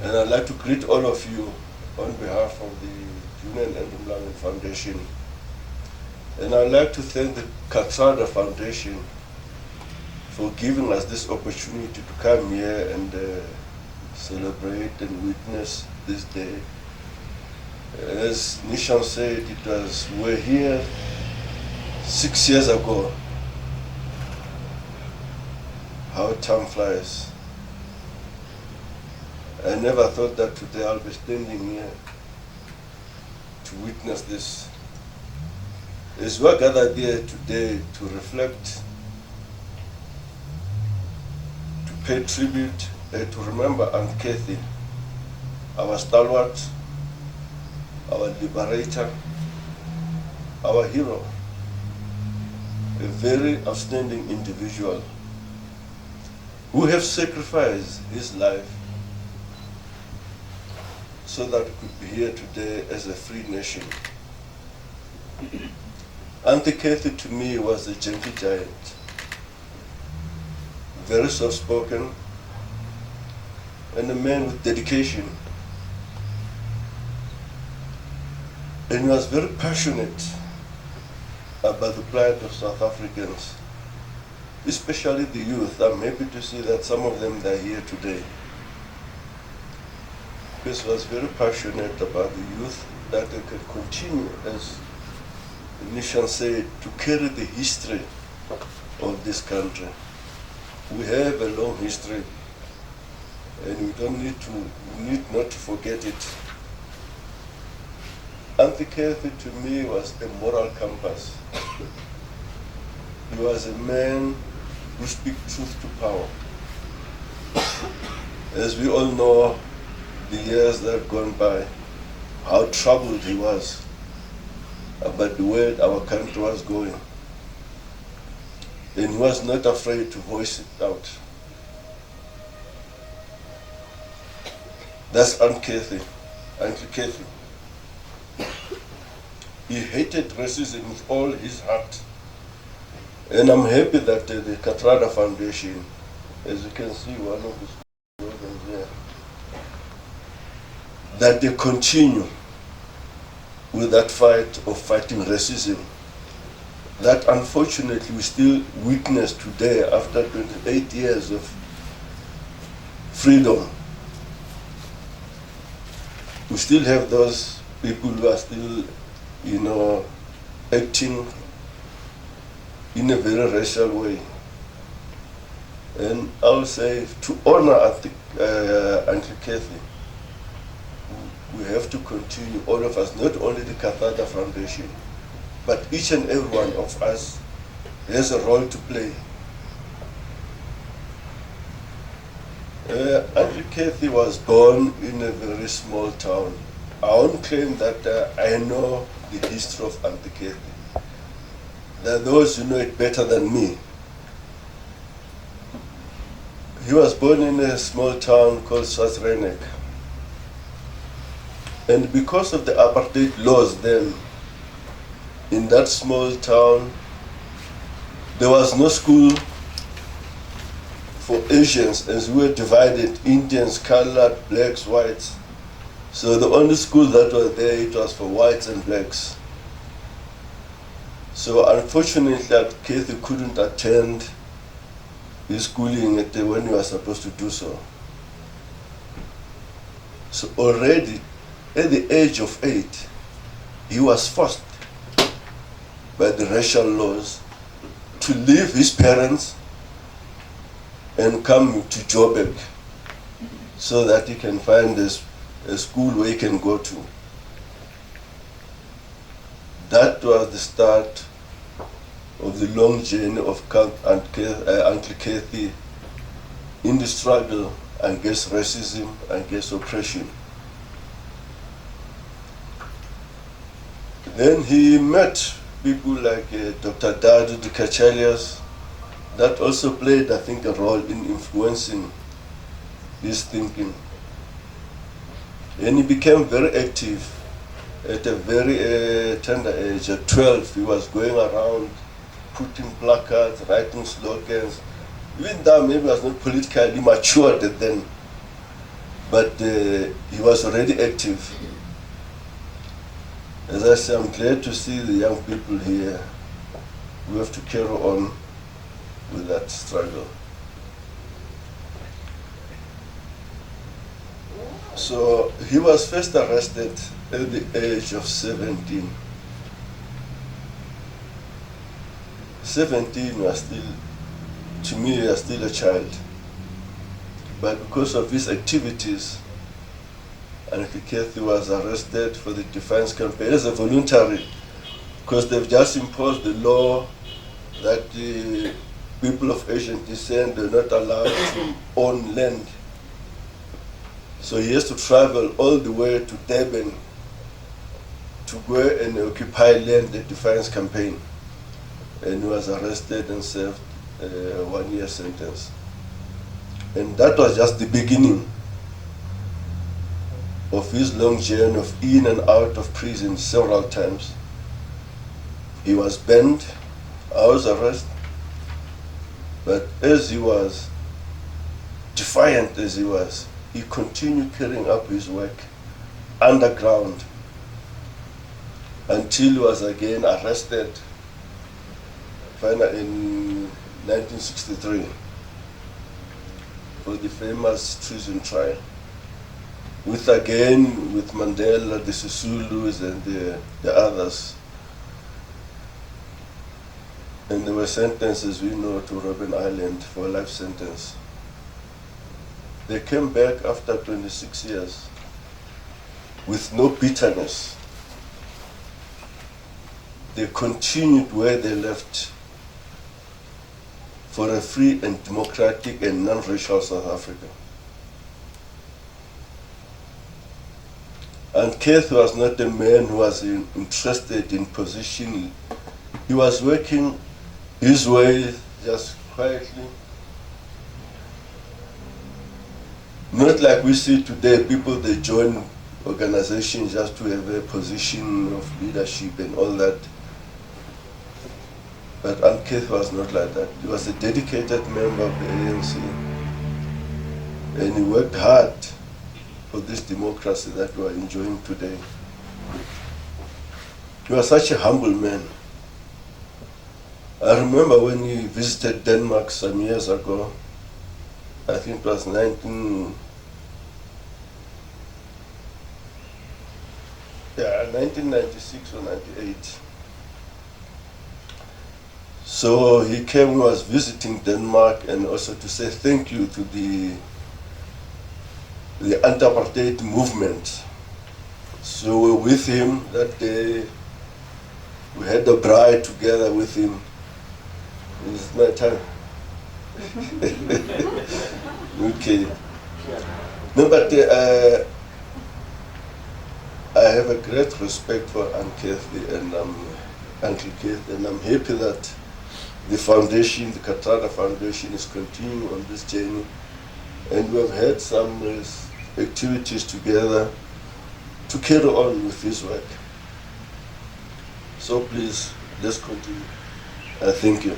And I'd like to greet all of you on behalf of the Union and Mlangeni Foundation. And I'd like to thank the Kathrada Foundation for giving us this opportunity to come here and celebrate and witness this day. As Nishan said, we're here 6 years ago. How time flies. I never thought that today I'll be standing here to witness this. As we're gathered here today to reflect, to pay tribute, to remember Aunt Kathy, our stalwart, our liberator, our hero, a very outstanding individual who have sacrificed his life so that we could be here today as a free nation. Auntie Kathy to me was a gentle giant, very soft-spoken, and a man with dedication. And he was very passionate about the plight of South Africans, especially the youth. I'm happy to see that some of them are here today. Because he was very passionate about the youth, that they could continue, as Nishan said, to carry the history of this country. We have a long history, and we need not to forget it. Auntie Kathy to me was a moral compass. He was a man who speaks truth to power. As we all know, the years that have gone by, how troubled he was about the way our country was going. And he was not afraid to voice it out. That's Aunt Kathy, Auntie Kathy. He hated racism with all his heart. And I'm happy that the Kathrada Foundation, as you can see, one of the slogans here, that they continue with that fight of fighting racism that unfortunately we still witness today after 28 years of freedom. We still have those people who are still, acting in a very racial way. And I'll say, to honor Auntie Kathy, we have to continue, all of us, not only the Kathrada Foundation, but each and every one of us has a role to play. Auntie Kathy was born in a very small town. I won't claim that I know the history of Auntie Kathy. There are those who know it better than me. He was born in a small town called Swaziland. And because of the apartheid laws then, in that small town, there was no school for Asians, as we were divided, Indians, colored, blacks, whites. So the only school that was there, it was for whites and blacks. So unfortunately, Kathy couldn't attend his schooling when he was supposed to do so. So already, at the age of 8, he was forced by the racial laws to leave his parents and come to Joburg so that he can find a school where he can go to. That was the start of the long journey of Uncle Kathy in the struggle against racism, against oppression. Then he met people like Dr. Dadu de Cachalias, that also played, I think, a role in influencing his thinking. And he became very active at a very tender age. At 12, he was going around putting placards, writing slogans, even though maybe he was not politically matured then. but he was already active. As I say, I'm glad to see the young people here. We have to carry on with that struggle. So he was first arrested at the age of 17. 17 was still, to me, was still a child. But because of his activities, and Kathy was arrested for the Defiance campaign as a voluntary, because they've just imposed the law that the people of Asian descent are not allowed to own land. So he has to travel all the way to Durban to go and occupy land, the Defiance campaign. And he was arrested and served a 1-year sentence. And that was just the beginning of his long journey of in and out of prison several times. He was banned, house arrest, but as he was, defiant as he was, he continued carrying up his work underground until he was again arrested finally in 1963 for the famous treason trial. With Mandela, the Sisulus, and the others. And they were sentenced, as we know, to Robben Island for a life sentence. They came back after 26 years with no bitterness. They continued where they left for a free and democratic and non-racial South Africa. And Keith was not a man who was interested in position. He was working his way just quietly. Not like we see today, people they join organizations just to have a position of leadership and all that. But Keith was not like that. He was a dedicated member of the ANC. And he worked hard for this democracy that we are enjoying today. He was such a humble man. I remember when he visited Denmark some years ago, I think it was 1996 or 98. So he came, he was visiting Denmark, and also to say thank you to the anti-apartheid movement. So we were with him that day. We had a bride together with him. It's my time. Okay. No, but I have a great respect for Uncle Keith, and I'm happy that the foundation, the Kathrada Foundation, is continuing on this journey. And we have had some activities together to carry on with this work. So please, let's continue. Thank you.